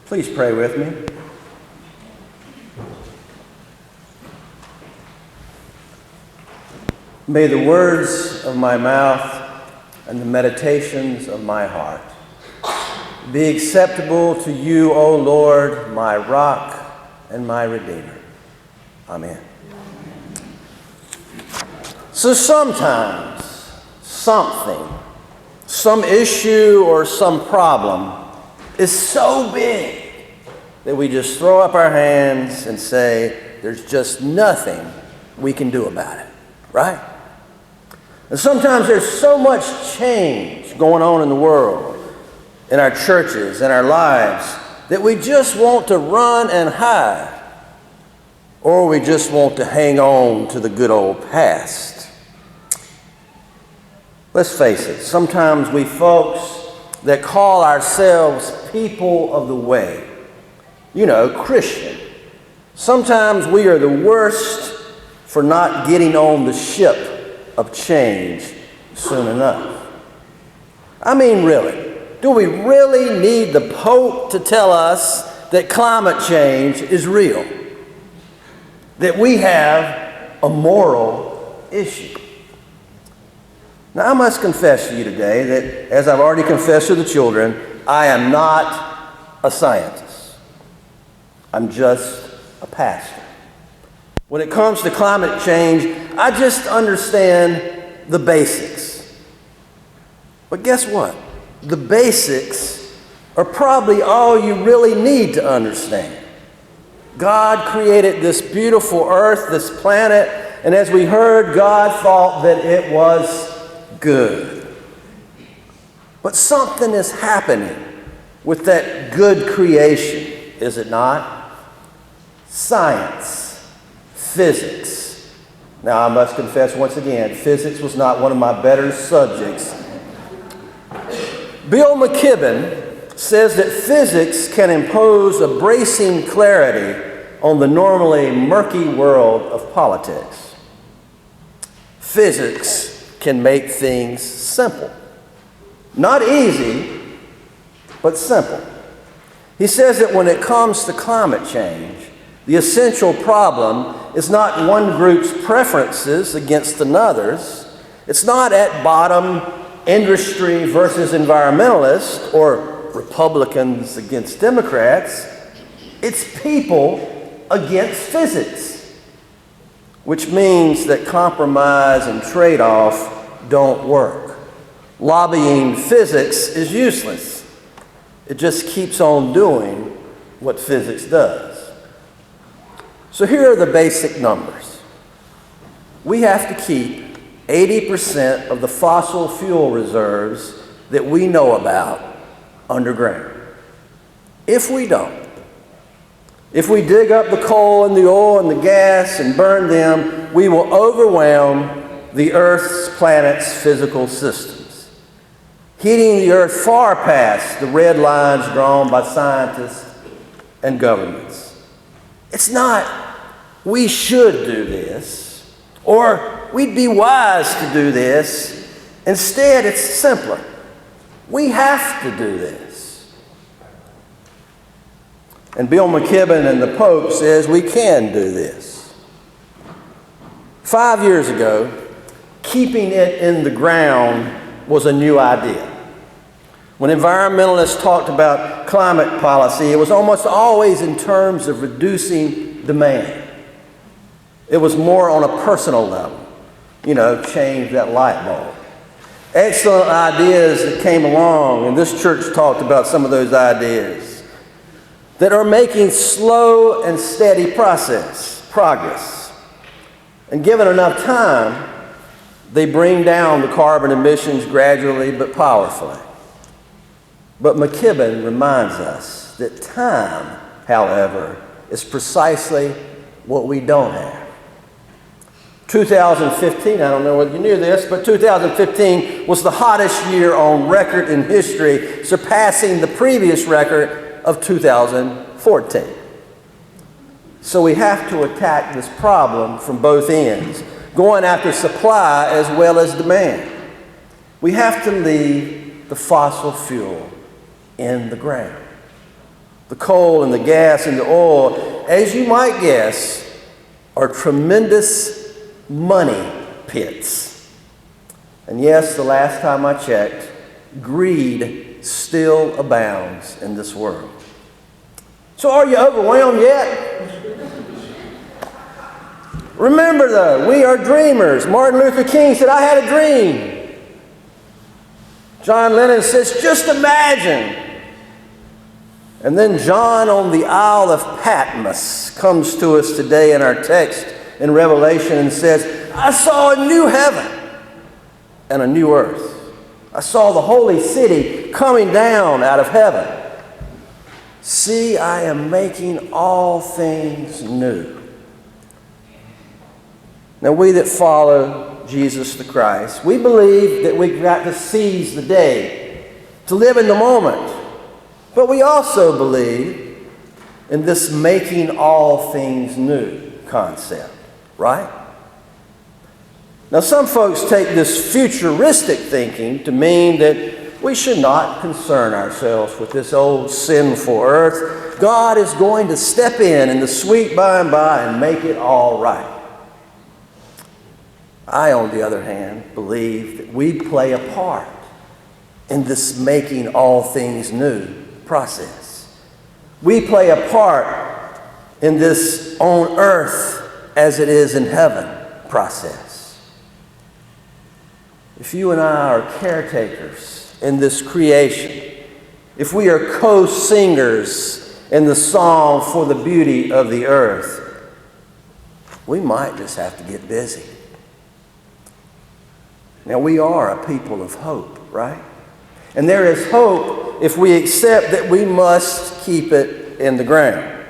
Please pray with me. May the words of my mouth and the meditations of my heart be acceptable to you, O Lord, my rock and my redeemer. Amen. So sometimes something, some issue or some problem is so big that we just throw up our hands and say, there's just nothing we can do about it, right? And sometimes there's so much change going on in the world, in our churches, in our lives, that we just want to run and hide, or we just want to hang on to the good old past. Let's face it, sometimes we folks that call ourselves people of the way, Christian, sometimes we are the worst for not getting on the ship of change soon enough. I mean, really, do we really need the Pope to tell us that climate change is real? That we have a moral issue? Now, I must confess to you today that, as I've already confessed to the children, I am not a scientist. I'm just a pastor. When it comes to climate change, I just understand the basics. But guess what? The basics are probably all you really need to understand. God created this beautiful earth, this planet, and as we heard, God thought that it was good. But something is happening with that good creation, is it not? Science, physics. Now, I must confess once again, physics was not one of my better subjects. Bill McKibben says that physics can impose a bracing clarity on the normally murky world of politics. Physics can make things simple. Not easy, but simple. He says that when it comes to climate change, the essential problem is not one group's preferences against another's. It's not at bottom industry versus environmentalists or Republicans against Democrats. It's people against physics, which means that compromise and trade-off don't work. Lobbying physics is useless. It just keeps on doing what physics does. So here are the basic numbers. We have to keep 80% of the fossil fuel reserves that we know about underground. If we don't, if we dig up the coal and the oil and the gas and burn them, we will overwhelm the Earth's planet's physical systems, heating the Earth far past the red lines drawn by scientists and governments. It's not, we should do this, or we'd be wise to do this. Instead, it's simpler. We have to do this. And Bill McKibben and the Pope says we can do this. 5 years ago, keeping it in the ground was a new idea. When environmentalists talked about climate policy, it was almost always in terms of reducing demand. It was more on a personal level. Change that light bulb. Excellent ideas that came along, and this church talked about some of those ideas, that are making slow and steady progress. And given enough time, they bring down the carbon emissions gradually but powerfully. But McKibben reminds us that time, however, is precisely what we don't have. 2015, I don't know whether you knew this, but 2015 was the hottest year on record in history, surpassing the previous record of 2014. So we have to attack this problem from both ends, going after supply as well as demand. We have to leave the fossil fuel in the ground. The coal and the gas and the oil, as you might guess, are tremendous money pits. And yes, the last time I checked, greed still abounds in this world. So are you overwhelmed yet? Remember though, we are dreamers. Martin Luther King said, I had a dream. John Lennon says, just imagine. And then John on the Isle of Patmos comes to us today in our text in Revelation and says, I saw a new heaven and a new earth. I saw the holy city coming down out of heaven. See, I am making all things new. Now, we that follow Jesus the Christ, we believe that we've got to seize the day, to live in the moment. But we also believe in this making all things new concept, right? Now, some folks take this futuristic thinking to mean that we should not concern ourselves with this old sinful earth. God is going to step in the sweet by and by and make it all right. I, on the other hand, believe that we play a part in this making all things new process. We play a part in this on earth as it is in heaven process. If you and I are caretakers in this creation, if we are co-singers in the song for the beauty of the earth, we might just have to get busy. Now, we are a people of hope, right? And there is hope if we accept that we must keep it in the ground.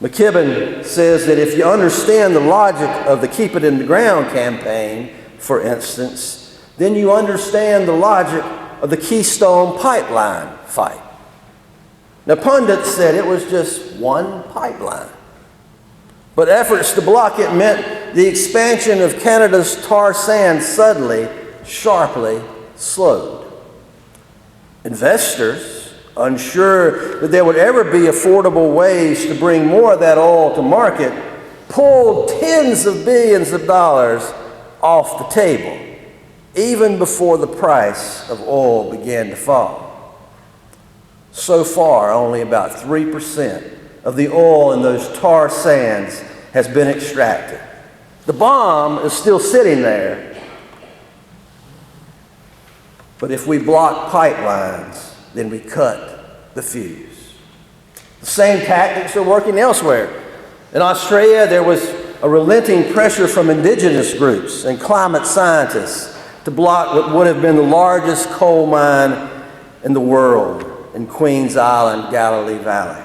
McKibben says that if you understand the logic of the Keep It in the Ground campaign, for instance, then you understand the logic of the Keystone Pipeline fight. Now, pundits said it was just one pipeline, but efforts to block it meant the expansion of Canada's tar sands suddenly, sharply slowed. Investors, unsure that there would ever be affordable ways to bring more of that oil to market, pulled tens of billions of dollars off the table, even before the price of oil began to fall. So far, only about 3% of the oil in those tar sands has been extracted. The bomb is still sitting there. But if we block pipelines, then we cut the fuse. The same tactics are working elsewhere. In Australia, there was a relenting pressure from indigenous groups and climate scientists to block what would have been the largest coal mine in the world in Queens Island, Galilee Valley.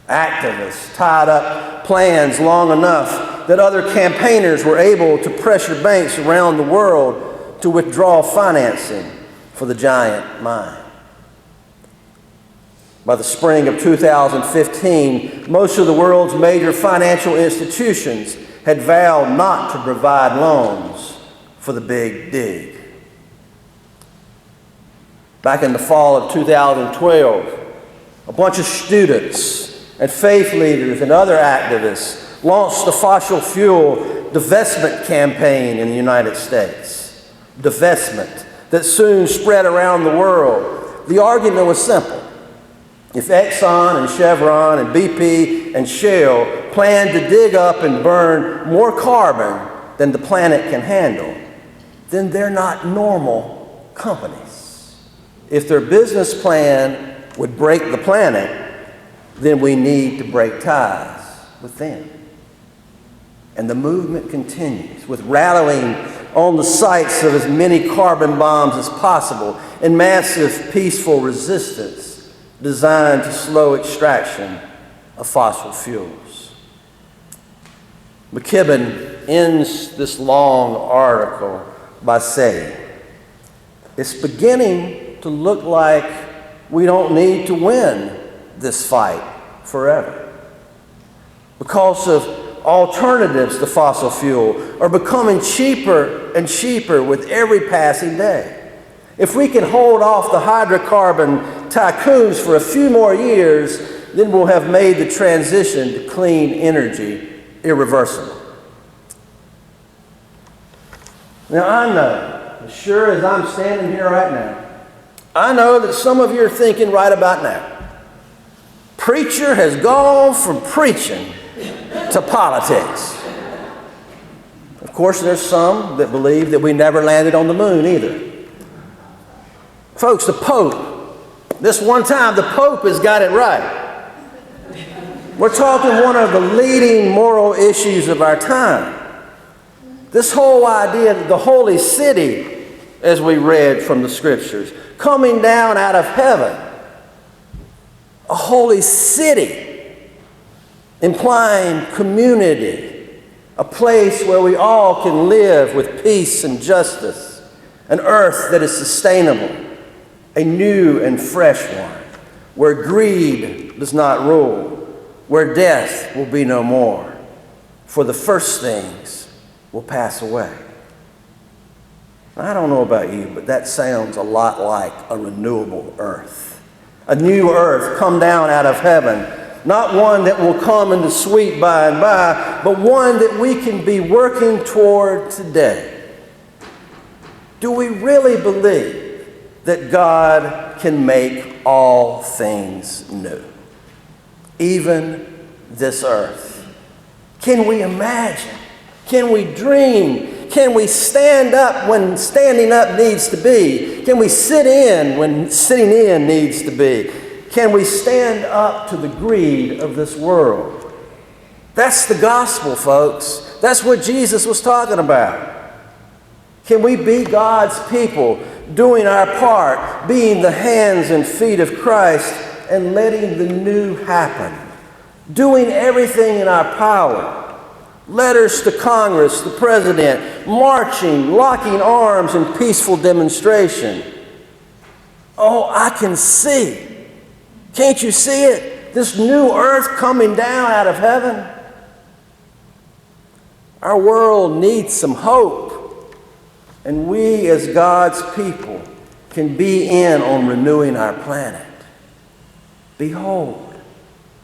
Activists tied up plans long enough that other campaigners were able to pressure banks around the world to withdraw financing for the giant mine. By the spring of 2015, most of the world's major financial institutions had vowed not to provide loans for the big dig. Back in the fall of 2012, a bunch of students and faith leaders and other activists launched the fossil fuel divestment campaign in the United States. Divestment that soon spread around the world. The argument was simple. If Exxon and Chevron and BP and Shell plan to dig up and burn more carbon than the planet can handle, then they're not normal companies. If their business plan would break the planet, then we need to break ties with them. And the movement continues with rallying on the sites of as many carbon bombs as possible and massive peaceful resistance designed to slow extraction of fossil fuels. McKibben ends this long article by saying, it's beginning to look like we don't need to win this fight forever. Because of alternatives to fossil fuel are becoming cheaper and cheaper with every passing day. If we can hold off the hydrocarbon tycoons for a few more years, then we'll have made the transition to clean energy irreversible. Now I know, as sure as I'm standing here right now, I know that some of you are thinking right about now, preacher has gone from preaching to politics. Of course, there's some that believe that we never landed on the moon either. Folks, the Pope, this one time the Pope has got it right. We're talking one of the leading moral issues of our time. This whole idea that the holy city, as we read from the scriptures, coming down out of heaven, a holy city, implying community, a place where we all can live with peace and justice, an earth that is sustainable, a new and fresh one, where greed does not rule, where death will be no more, for the first things will pass away. I don't know about you, but that sounds a lot like a renewable earth. A new earth come down out of heaven, not one that will come into sweet by and by, but one that we can be working toward today. Do we really believe that God can make all things new? Even this earth. Can we imagine? Can we dream? Can we stand up when standing up needs to be? Can we sit in when sitting in needs to be? Can we stand up to the greed of this world? That's the gospel, folks. That's what Jesus was talking about. Can we be God's people, doing our part, being the hands and feet of Christ, and letting the new happen? Doing everything in our power. Letters to Congress, the President, marching, locking arms in peaceful demonstration. Oh, I can see. Can't you see it? This new earth coming down out of heaven. Our world needs some hope. And we as God's people can be in on renewing our planet. Behold,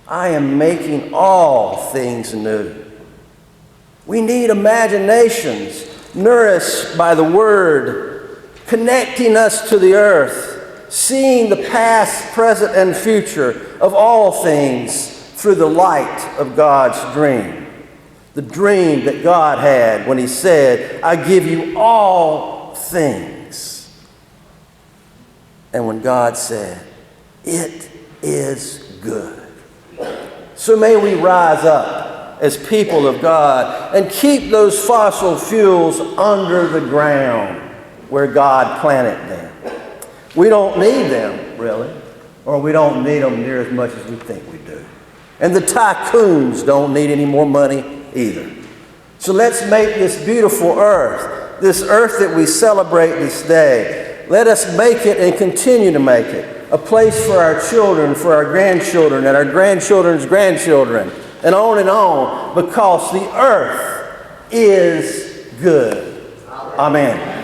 I am making all things new. We need imaginations nourished by the Word, connecting us to the earth, seeing the past, present, and future of all things through the light of God's dream. The dream that God had when He said, I give you all things. And when God said, it is good. So may we rise up as people of God and keep those fossil fuels under the ground where God planted them. We don't need them, really, or we don't need them near as much as we think we do. And the tycoons don't need any more money either. So let's make this beautiful earth, this earth that we celebrate this day, let us make it and continue to make it a place for our children, for our grandchildren, and our grandchildren's grandchildren, and on, because the earth is good. Amen.